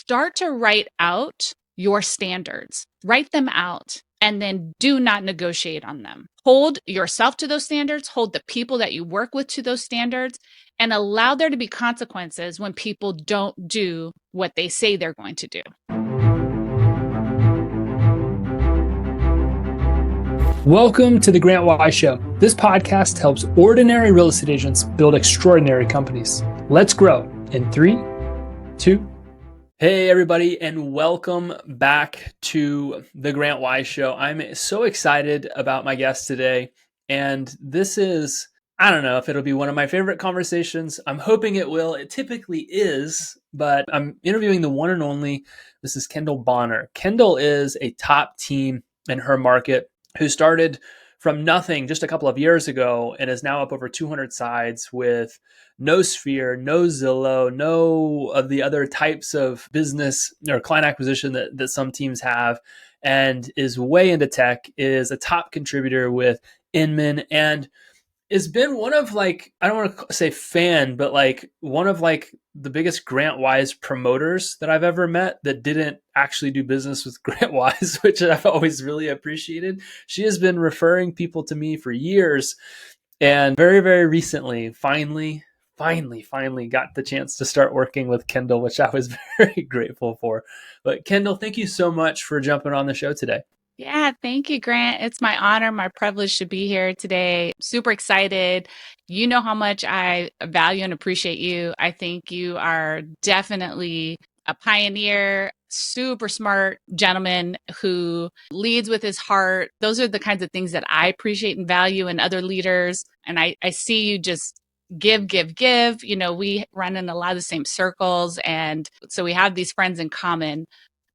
start to write out your standards, write them out, and then do not negotiate on them. Hold yourself to those standards, hold the people that you work with to those standards, and allow there to be consequences when people don't do what they say they're going to do. Welcome to the Grant Wise Show. This podcast helps ordinary real estate agents build extraordinary companies. Let's grow in 3, 2. Hey, everybody, and welcome back to the Grant Wise Show. I'm so excited about my guest today. And this is, I don't know if it'll be one of my favorite conversations. I'm hoping it will. It typically is, but I'm interviewing the one and only, this is Kendall Bonner. Kendall is a top team in her market who started from nothing just a couple of years ago and is now up over 200 sides with no Sphere, no Zillow, no of the other types of business or client acquisition that some teams have, and is way into tech, is a top contributor with Inman, and has been one of, like, I don't want to say fan, but like one of like the biggest Grant Wise promoters that I've ever met that didn't actually do business with Grant Wise, which I've always really appreciated. She has been referring people to me for years, and very, very recently, finally got the chance to start working with Kendall, which I was very grateful for. But Kendall, thank you so much for jumping on the show today. Yeah, thank you, Grant. It's my honor, my privilege to be here today. Super excited. You know how much I value and appreciate you. I think you are definitely a pioneer, super smart gentleman who leads with his heart. Those are the kinds of things that I appreciate and value in other leaders. And I see you just give. You know, we run in a lot of the same circles. And so we have these friends in common,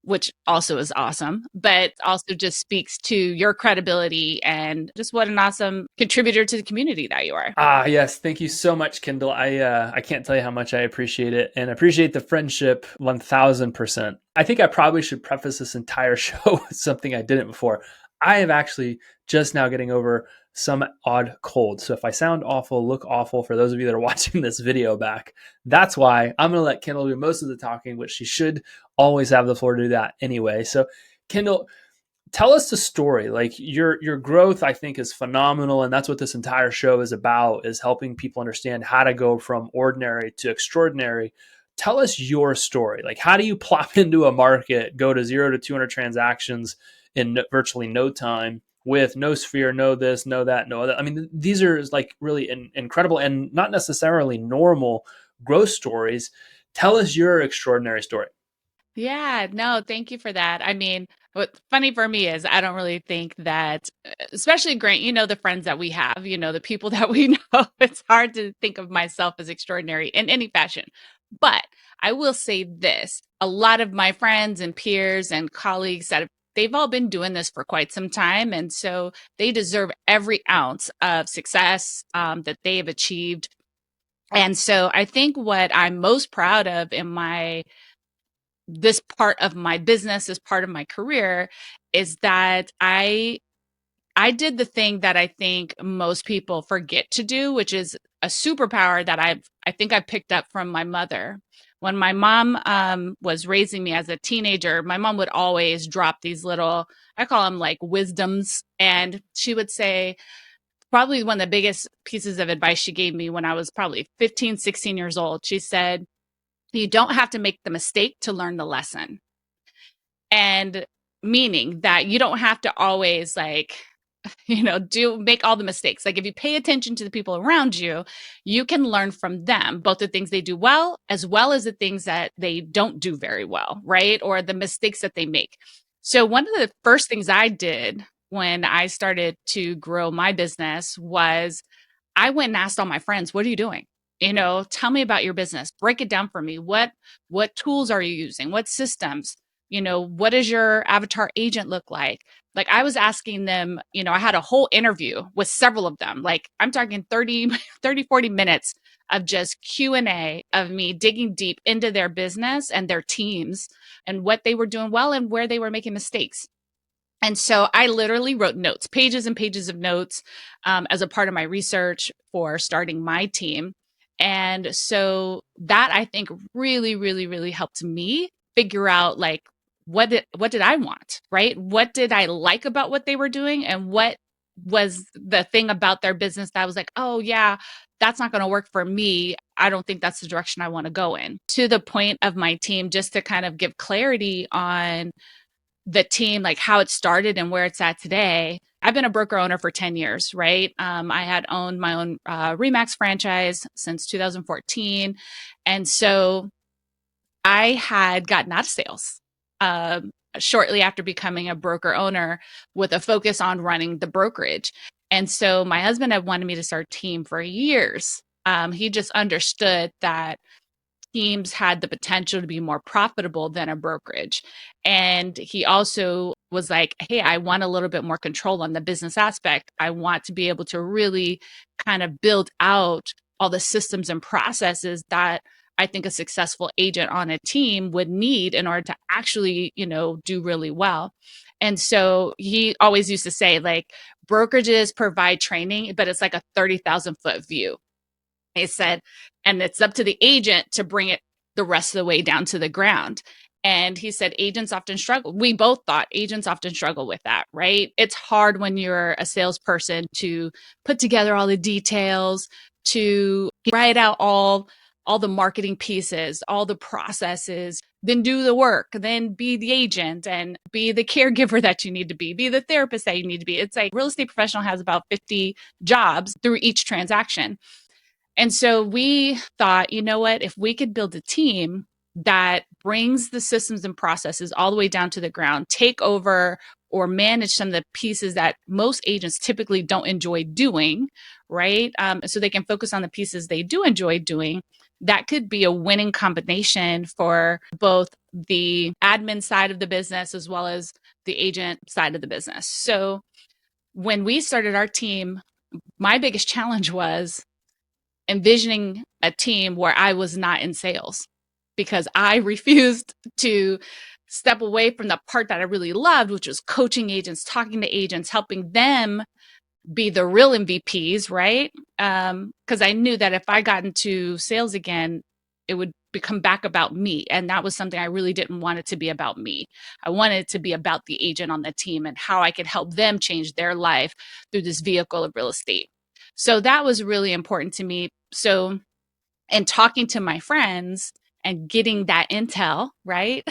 which also is awesome, but also just speaks to your credibility and just what an awesome contributor to the community that you are. Yes. Thank you so much, Kendall. I can't tell you how much I appreciate it, and appreciate the friendship 1000%. I think I probably should preface this entire show with something I didn't before. I am actually just now getting over some odd cold. So if I sound awful, look awful, for those of you that are watching this video back, that's why. I'm going to let Kendall do most of the talking, which she should always have the floor to do that anyway. So Kendall, tell us the story. Like your growth, I think, is phenomenal. And that's what this entire show is about, is helping people understand how to go from ordinary to extraordinary. Tell us your story. Like, how do you plop into a market, go to 0 to 200 transactions in virtually no time, with no Sphere, no this, no that, no other? I mean, these are like really incredible and not necessarily normal growth stories. Tell us your extraordinary story. Yeah, no, thank you for that. I mean, what's funny for me is I don't really think that, especially Grant, you know, the friends that we have, you know, the people that we know, it's hard to think of myself as extraordinary in any fashion. But I will say this, a lot of my friends and peers and colleagues they've all been doing this for quite some time. And so they deserve every ounce of success that they have achieved. And so I think what I'm most proud of in this part of my business, this part of my career, is that I did the thing that I think most people forget to do, which is a superpower that I think I picked up from my mother. When my mom was raising me as a teenager, my mom would always drop these little, I call them like wisdoms. And she would say, probably one of the biggest pieces of advice she gave me when I was probably 15, 16 years old, she said, you don't have to make the mistake to learn the lesson. And meaning that you don't have to always make all the mistakes. Like if you pay attention to the people around you, you can learn from them, both the things they do well, as well as the things that they don't do very well, right? Or the mistakes that they make. So one of the first things I did when I started to grow my business was I went and asked all my friends, what are you doing? You know, tell me about your business. Break it down for me. What tools are you using? What systems? You know, what does your avatar agent look like? Like I was asking them, you know, I had a whole interview with several of them. Like I'm talking 40 minutes of just Q&A of me digging deep into their business and their teams and what they were doing well and where they were making mistakes. And so I literally wrote notes, pages and pages of notes as a part of my research for starting my team. And so that I think really, really, really helped me figure out like what did I want, right? What did I like about what they were doing, and what was the thing about their business that I was like, "Oh yeah, that's not going to work for me. I don't think that's the direction I want to go in." To the point of my team, just to kind of give clarity on the team, like how it started and where it's at today. I've been a broker owner for 10 years, right? I had owned my own Remax franchise since 2014. And so I had gotten out of sales shortly after becoming a broker owner with a focus on running the brokerage. And so my husband had wanted me to start a team for years. He just understood that teams had the potential to be more profitable than a brokerage. And he also was like, hey, I want a little bit more control on the business aspect. I want to be able to really kind of build out all the systems and processes that I think a successful agent on a team would need in order to actually, do really well. And so he always used to say, like, brokerages provide training, but it's like a 30,000-foot view. He said, and it's up to the agent to bring it the rest of the way down to the ground. And he said, agents often struggle. We both thought agents often struggle with that, right? It's hard when you're a salesperson to put together all the details, to write out all the marketing pieces, all the processes, then do the work, then be the agent and be the caregiver that you need to be the therapist that you need to be. It's like real estate professional has about 50 jobs through each transaction. And so we thought, you know what, if we could build a team that brings the systems and processes all the way down to the ground, take over or manage some of the pieces that most agents typically don't enjoy doing, right? So they can focus on the pieces they do enjoy doing. That could be a winning combination for both the admin side of the business as well as the agent side of the business. So when we started our team, my biggest challenge was envisioning a team where I was not in sales because I refused to step away from the part that I really loved, which was coaching agents, talking to agents, helping them be the real MVPs, right? Because I knew that if I got into sales again, it would become back about me. And that was something I really didn't want it to be about me. I wanted it to be about the agent on the team and how I could help them change their life through this vehicle of real estate. So that was really important to me. So, and talking to my friends and getting that intel, right?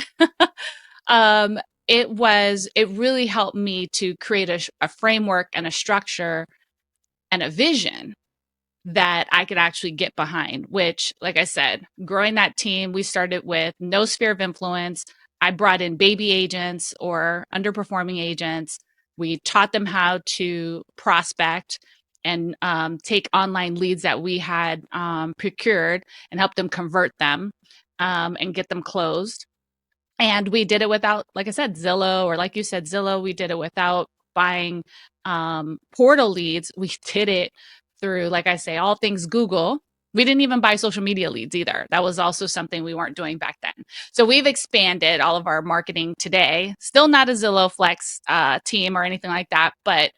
um, it really helped me to create a framework and a structure and a vision that I could actually get behind, which, like I said, growing that team, we started with no sphere of influence. I brought in baby agents or underperforming agents. We taught them how to prospect and take online leads that we had procured and help them convert them and get them closed. And we did it without, like I said, Zillow, or like you said, Zillow. We did it without buying portal leads. We did it through, like I say, all things Google. We didn't even buy social media leads either. That was also something we weren't doing back then. So we've expanded all of our marketing today. Still not a Zillow Flex team or anything like that, but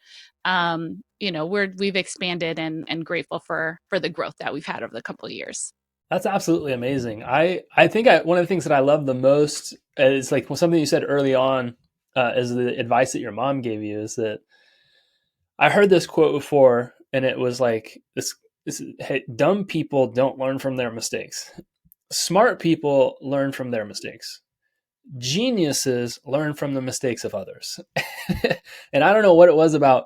we've expanded and grateful for the growth that we've had over the couple of years. That's absolutely amazing. I think one of the things that I love the most is like something you said early on is the advice that your mom gave you is that I heard this quote before and it was like this hey, dumb people don't learn from their mistakes. Smart people learn from their mistakes. Geniuses learn from the mistakes of others. And I don't know what it was about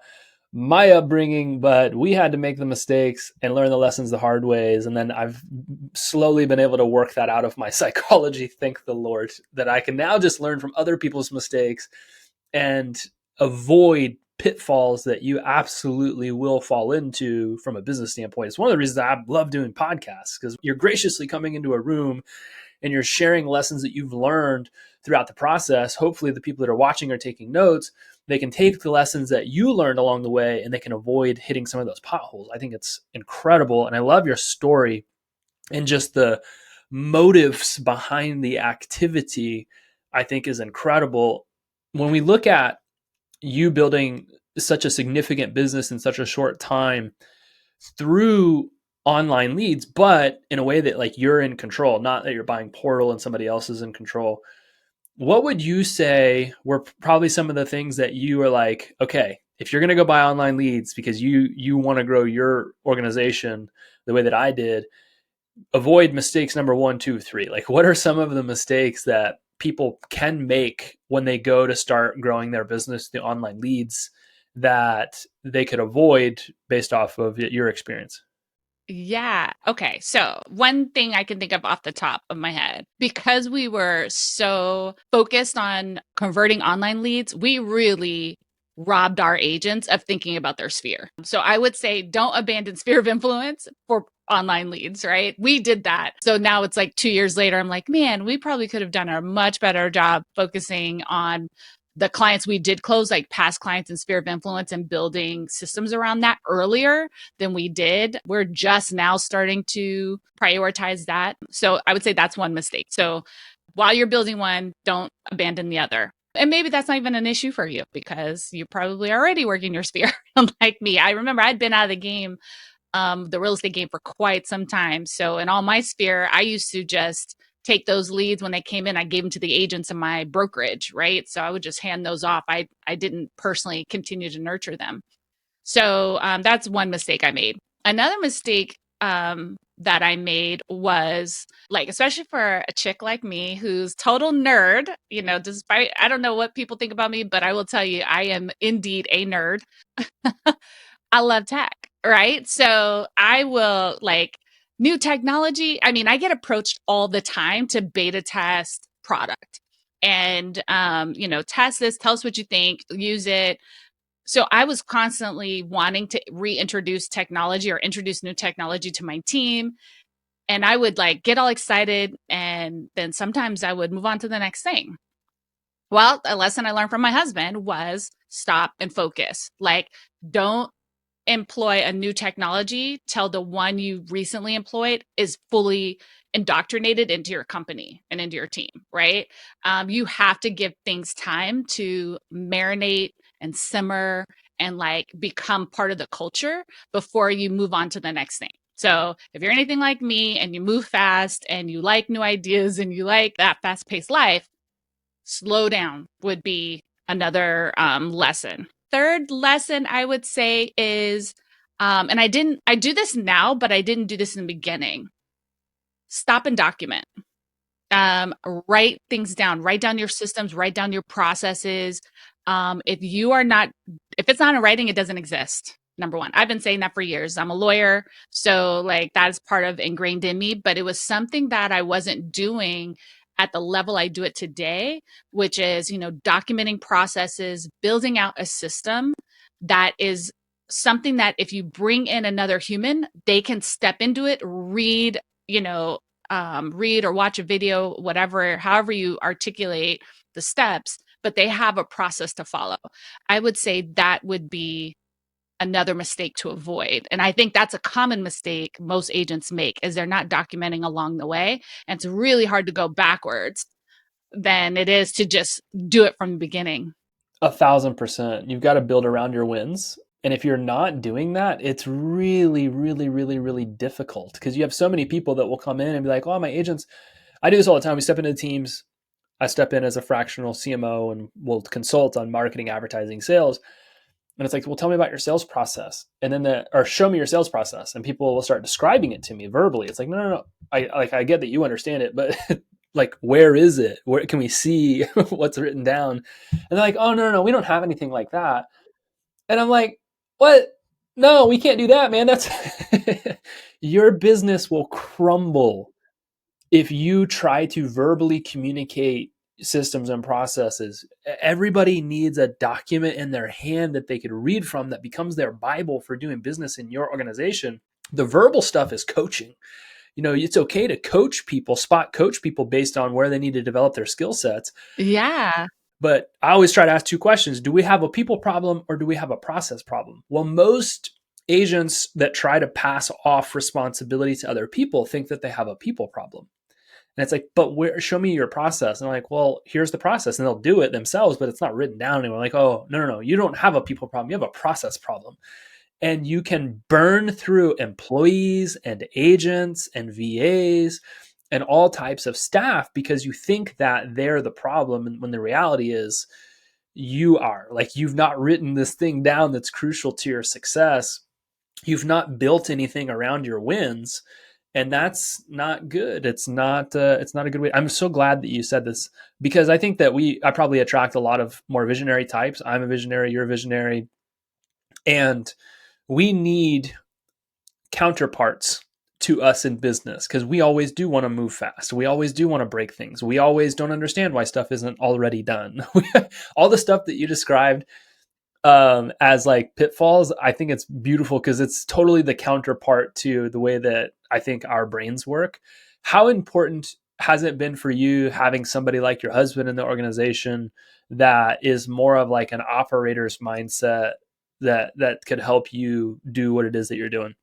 my upbringing, but we had to make the mistakes and learn the lessons the hard ways. And then I've slowly been able to work that out of my psychology. Thank the Lord that I can now just learn from other people's mistakes and avoid pitfalls that you absolutely will fall into from a business standpoint. It's one of the reasons I love doing podcasts because you're graciously coming into a room and you're sharing lessons that you've learned throughout the process. Hopefully the people that are watching are taking notes. They can take the lessons that you learned along the way and they can avoid hitting some of those potholes. I think it's incredible. And I love your story and just the motives behind the activity, I think is incredible. When we look at you building such a significant business in such a short time through online leads, but in a way that like you're in control, not that you're buying portal and somebody else is in control. what would you say were probably some of the things that you were like, okay, if you're going to go buy online leads because you want to grow your organization the way that I did, avoid mistakes number 1, 2, 3. Like, what are some of the mistakes that people can make when they go to start growing their business, the online leads, that they could avoid based off of your experience? Yeah. Okay. So, one thing I can think of off the top of my head, because we were so focused on converting online leads, we really robbed our agents of thinking about their sphere. So, I would say don't abandon sphere of influence for online leads, right? We did that. So now it's like 2 years later, I'm like, man, we probably could have done a much better job focusing on the clients we did close, like past clients and sphere of influence, and building systems around that earlier than we did. We're just now starting to prioritize that. So I would say that's one mistake. So while you're building one, don't abandon the other. And maybe that's not even an issue for you because you're probably already working your sphere. Like me, I remember I'd been out of the game, the real estate game, for quite some time. So in all my sphere, I used to just take those leads when they came in. I gave them to the agents in my brokerage, right? So I would just hand those off. I didn't personally continue to nurture them. So that's one mistake I made. Another mistake that I made was, like, especially for a chick like me who's total nerd, despite, I don't know what people think about me, but I will tell you, I am indeed a nerd. I love tech, right? So I will, like, new technology. I mean, I get approached all the time to beta test product and, test this, tell us what you think, use it. So I was constantly wanting to reintroduce technology or introduce new technology to my team. And I would, like, get all excited. And then sometimes I would move on to the next thing. Well, a lesson I learned from my husband was stop and focus. Like, don't employ a new technology till the one you recently employed is fully indoctrinated into your company and into your team, right? You have to give things time to marinate and simmer and, like, become part of the culture before you move on to the next thing. So if you're anything like me and you move fast and you like new ideas and you like that fast paced life, slow down would be another lesson. Third lesson I would say is, and I do this now, but I didn't do this in the beginning. Stop and document. Write things down, write down your systems, write down your processes. If you are not, if it's not in writing, it doesn't exist. Number one, I've been saying that for years. I'm a lawyer, so, like, that is part of ingrained in me, but it was something that I wasn't doing at the level I do it today, which is, documenting processes, building out a system that is something that if you bring in another human, they can step into it, read or watch a video, whatever, however you articulate the steps, but they have a process to follow. I would say that would be another mistake to avoid. And I think that's a common mistake most agents make, is they're not documenting along the way. And it's really hard to go backwards than it is to just do it from the beginning. 1,000%. You've got to build around your wins. And if you're not doing that, it's really, really, really, really difficult because you have so many people that will come in and be like, oh, my agents, I do this all the time. We step into teams. I step in as a fractional CMO and we'll consult on marketing, advertising, sales. And it's like, well, tell me about your sales process. And then or show me your sales process. And people will start describing it to me verbally. It's like, no, no, no. I get that you understand it, but like, where is it? Where can we see what's written down? And they're like, oh, no, no, no, we don't have anything like that. And I'm like, what? No, we can't do that, man. That's your business will crumble if you try to verbally communicate systems and processes. Everybody needs a document in their hand that they could read from that becomes their Bible for doing business in your organization. The verbal stuff is coaching. It's okay to coach people, spot coach people based on where they need to develop their skill sets. Yeah. But I always try to ask two questions. Do we have a people problem or do we have a process problem? Well, most agents that try to pass off responsibility to other people think that they have a people problem. And it's like, but show me your process. And I'm like, well, here's the process. And they'll do it themselves, but it's not written down. And we're like, oh, no, no, no. You don't have a people problem. You have a process problem. And you can burn through employees and agents and VAs and all types of staff because you think that they're the problem. And when the reality is, you are. Like, you've not written this thing down that's crucial to your success. You've not built anything around your wins, and that's not good. It's not a good way. I'm so glad that you said this, because I think that I probably attract a lot of more visionary types. I'm a visionary, you're a visionary, and we need counterparts to us in business, because we always do want to move fast. We always do want to break things. We always don't understand why stuff isn't already done. All the stuff that you described as like pitfalls, I think it's beautiful because it's totally the counterpart to the way that I think our brains work. How important has it been for you having somebody like your husband in the organization that is more of like an operator's mindset, that could help you do what it is that you're doing?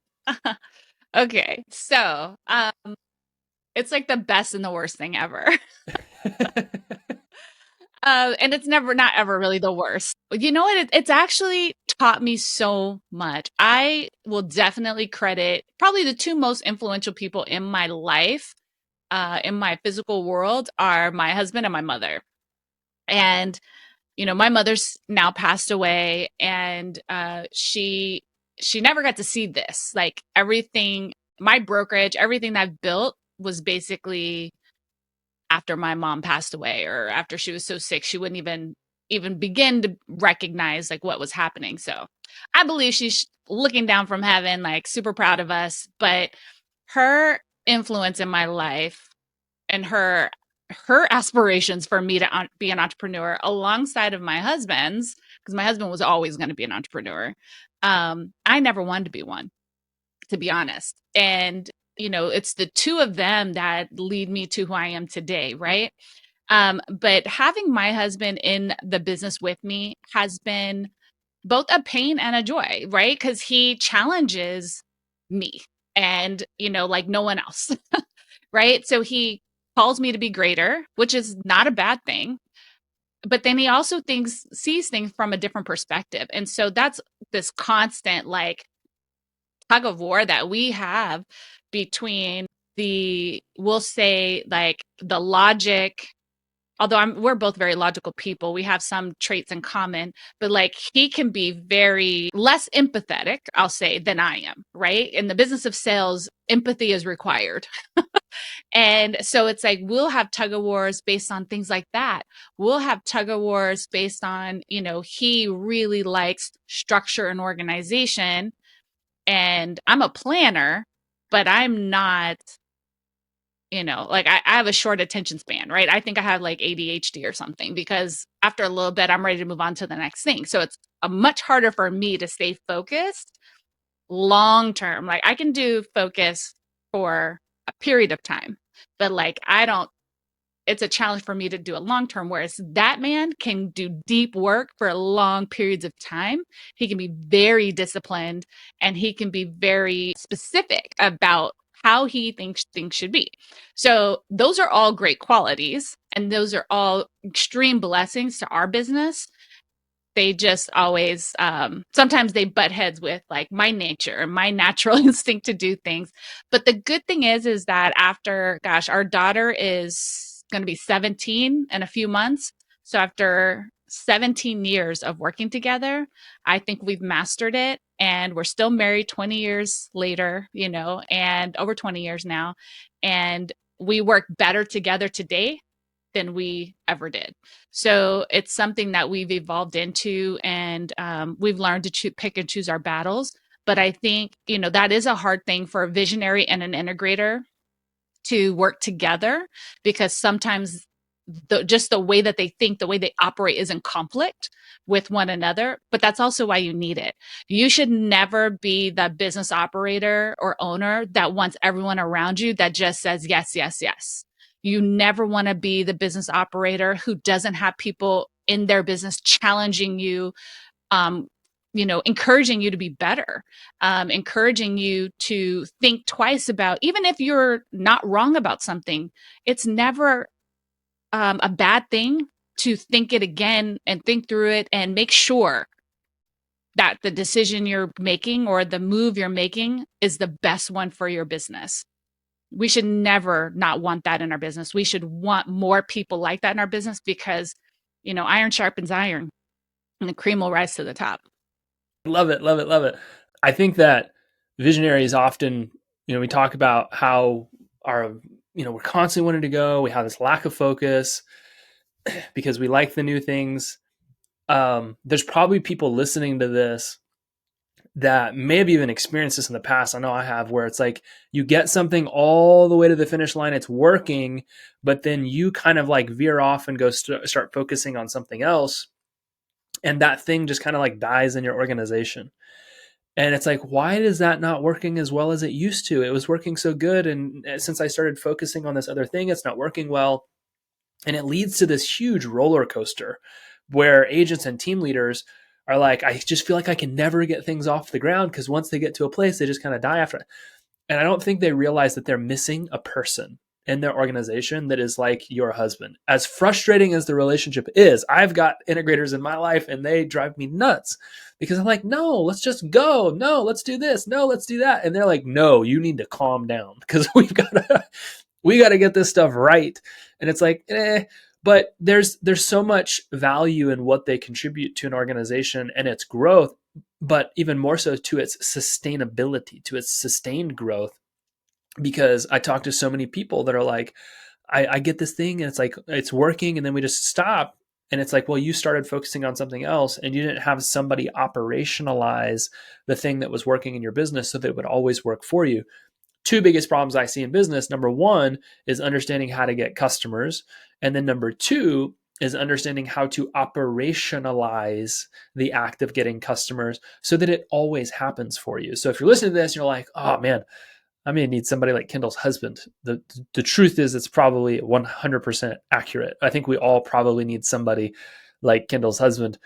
Okay. So, it's like the best and the worst thing ever. And it's never, not ever really the worst. You know what? It's actually taught me so much. I will definitely credit probably the two most influential people in my life, in my physical world, are my husband and my mother. And my mother's now passed away, and she never got to see this. Like, everything, my brokerage, everything that I've built was basically after my mom passed away, or after she was so sick she wouldn't even begin to recognize like what was happening. So I believe she's looking down from heaven, like super proud of us. But her influence in my life, and her aspirations for me to be an entrepreneur alongside of my husband's, because my husband was always going to be an entrepreneur. I never wanted to be one, to be honest. And it's the two of them that lead me to who I am today, right? But having my husband in the business with me has been both a pain and a joy, right? Because he challenges me, and like no one else. Right? So he calls me to be greater, which is not a bad thing. But then he also sees things from a different perspective. And so that's this constant like tug of war that we have between we'll say like the logic, although we're both very logical people, we have some traits in common, but like he can be very less empathetic, I'll say, than I am, right? In the business of sales, empathy is required. And so it's like we'll have tug of wars based on things like that. We'll have tug of wars based on, he really likes structure and organization. And I'm a planner, but I'm not, like I have a short attention span, right? I think I have like ADHD or something, because after a little bit, I'm ready to move on to the next thing. So it's much harder for me to stay focused long term. Like I can do focus for a period of time, but like I don't, it's a challenge for me to do a long term, whereas that man can do deep work for long periods of time. He can be very disciplined, and he can be very specific about how he thinks things should be. So those are all great qualities, and those are all extreme blessings to our business. They just always sometimes they butt heads with like my nature and my natural instinct to do things. But the good thing is that after, gosh, our daughter is going to be 17 in a few months. So after 17 years of working together, I think we've mastered it, and we're still married 20 years later, and over 20 years now, and we work better together today than we ever did. So it's something that we've evolved into, and we've learned to pick and choose our battles. But I think, that is a hard thing for a visionary and an integrator to work together, because sometimes just the way that they think, the way they operate is in conflict with one another. But that's also why you need it. You should never be the business operator or owner that wants everyone around you that just says yes, yes, yes. You never want to be the business operator who doesn't have people in their business challenging you, um, encouraging you to be better, encouraging you to think twice about, even if you're not wrong about something, it's never a bad thing to think it again and think through it and make sure that the decision you're making or the move you're making is the best one for your business. We should never not want that in our business. We should want more people like that in our business because, iron sharpens iron and the cream will rise to the top. Love it, love it, love it. I think that visionaries often, we talk about how our, we're constantly wanting to go. We have this lack of focus because we like the new things. There's probably people listening to this that may have even experienced this in the past. I know I have, where it's like you get something all the way to the finish line, it's working, but then you kind of like veer off and go start focusing on something else. And that thing just kind of like dies in your organization. And it's like, why is that not working as well as it used to? It was working so good. And since I started focusing on this other thing, it's not working well. And it leads to this huge roller coaster where agents and team leaders are like, I just feel like I can never get things off the ground because once they get to a place, they just kind of die after it. And I don't think they realize that they're missing a person in their organization that is like your husband. As frustrating as the relationship is, I've got integrators in my life and they drive me nuts because I'm like, no, let's just go. No, let's do this. No, let's do that. And they're like, no, you need to calm down because we got to get this stuff right. And it's like, but there's so much value in what they contribute to an organization and its growth, but even more so to its sustainability, to its sustained growth. Because I talk to so many people that are like, I get this thing and it's like, it's working. And then we just stop. And it's like, well, you started focusing on something else and you didn't have somebody operationalize the thing that was working in your business so that it would always work for you. Two biggest problems I see in business. Number one is understanding how to get customers. And then number two is understanding how to operationalize the act of getting customers so that it always happens for you. So if you're listening to this, and you're like, oh man, I may need somebody like Kendall's husband. The truth is it's probably 100% accurate. I think we all probably need somebody like Kendall's husband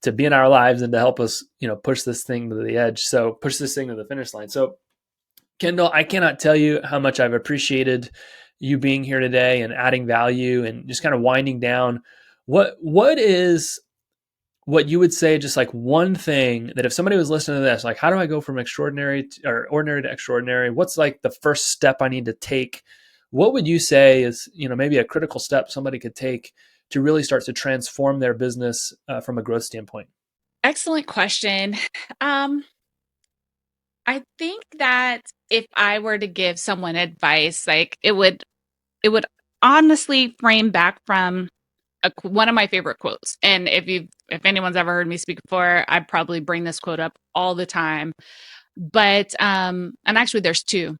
to be in our lives and to help us, push this thing to the edge. So push this thing to the finish line. So Kendall, I cannot tell you how much I've appreciated you being here today and adding value and just kind of winding down. What is what you would say, just like one thing that if somebody was listening to this, like, how do I go from extraordinary or ordinary to extraordinary? What's like the first step I need to take? What would you say is, maybe a critical step somebody could take to really start to transform their business from a growth standpoint? Excellent question. Um, I think that if I were to give someone advice, like it would honestly frame back from one of my favorite quotes. And if anyone's ever heard me speak before, I probably bring this quote up all the time. But and actually there's two.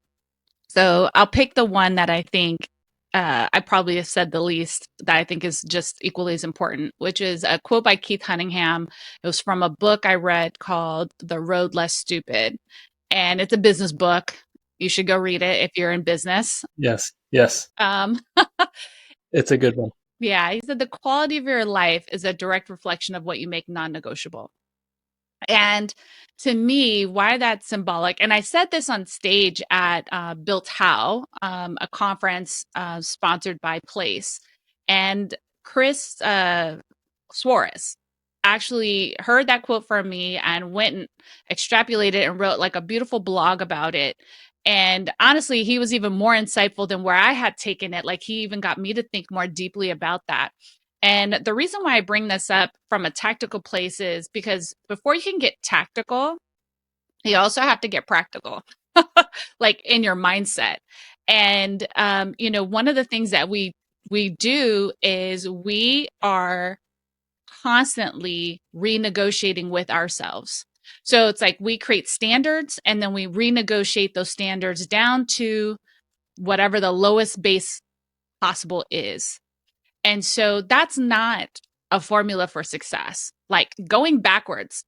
So I'll pick the one that I think I probably have said the least that I think is just equally as important, which is a quote by Keith Cunningham. It was from a book I read called The Road Less Stupid. And it's a business book. You should go read it if you're in business. Yes. Yes. Um, It's a good one. yeah, he said the quality of your life is a direct reflection of what you make non-negotiable. And to me, why that's symbolic, and I said this on stage at Built How, a conference sponsored by Place, and Chris Suarez actually heard that quote from me and went and extrapolated and wrote like a beautiful blog about it. And honestly, he was even more insightful than where I had taken it. Like he even got me to think more deeply about that. And the reason why I bring this up from a tactical place is because before you can get tactical, you also have to get practical, like in your mindset. And one of the things that we do is we are constantly renegotiating with ourselves. So it's like we create standards and then we renegotiate those standards down to whatever the lowest base possible is. And so that's not a formula for success. Like going backwards,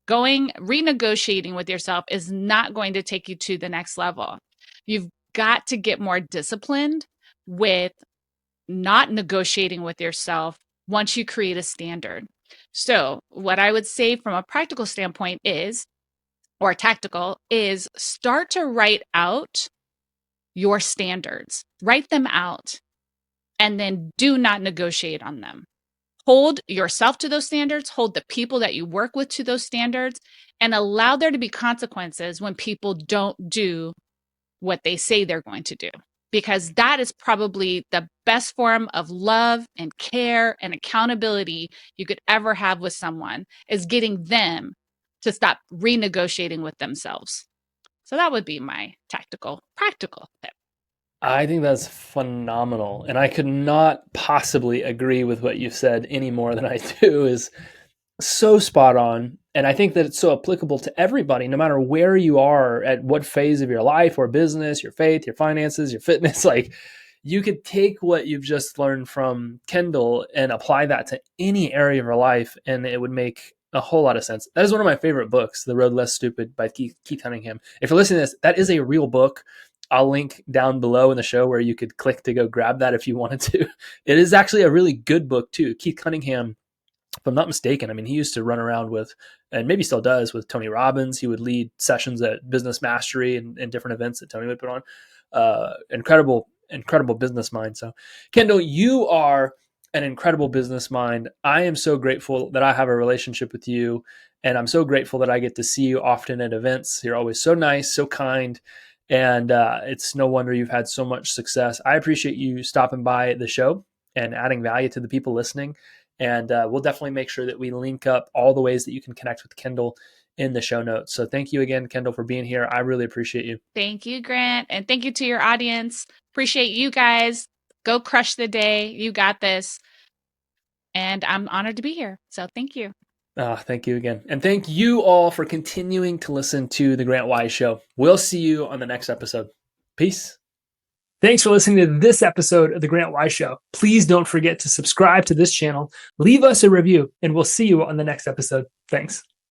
renegotiating with yourself is not going to take you to the next level. You've got to get more disciplined with not negotiating with yourself once you create a standard. So, what I would say from a practical standpoint is, or tactical, is start to write out your standards, write them out, and then do not negotiate on them. Hold yourself to those standards, hold the people that you work with to those standards, and allow there to be consequences when people don't do what they say they're going to do. because that is probably the best form of love and care and accountability you could ever have with someone, is getting them to stop renegotiating with themselves. So that would be my practical tip. I think that's phenomenal. And I could not possibly agree with what you said any more than I do. Is so spot on. And I think that it's so applicable to everybody, no matter where you are, at what phase of your life or business, your faith, your finances, your fitness. Like, you could take what you've just learned from Kendall and apply that to any area of your life, and it would make a whole lot of sense. That is one of my favorite books, The Road Less Stupid by Keith Cunningham. If you're listening to this, that is a real book. I'll link down below in the show where you could click to go grab that if you wanted to. It is actually a really good book too. Keith Cunningham, if I'm not mistaken, I mean, he used to run around with, and maybe still does, with Tony Robbins. He would lead sessions at Business Mastery and different events that Tony would put on. Incredible business mind. So, Kendall, you are an incredible business mind. I am so grateful that I have a relationship with you, and I'm so grateful that I get to see you often at events. You're always so nice, so kind, and it's no wonder you've had so much success. I appreciate you stopping by the show and adding value to the people listening. And we'll definitely make sure that we link up all the ways that you can connect with Kendall in the show notes. So thank you again, Kendall, for being here. I really appreciate you. Thank you, Grant. And thank you to your audience. Appreciate you guys. Go crush the day. You got this. And I'm honored to be here. So thank you. Thank you again. And thank you all for continuing to listen to The Grant Wise Show. We'll see you on the next episode. Peace. Thanks for listening to this episode of The Grant Wise Show. Please don't forget to subscribe to this channel, leave us a review, and we'll see you on the next episode. Thanks.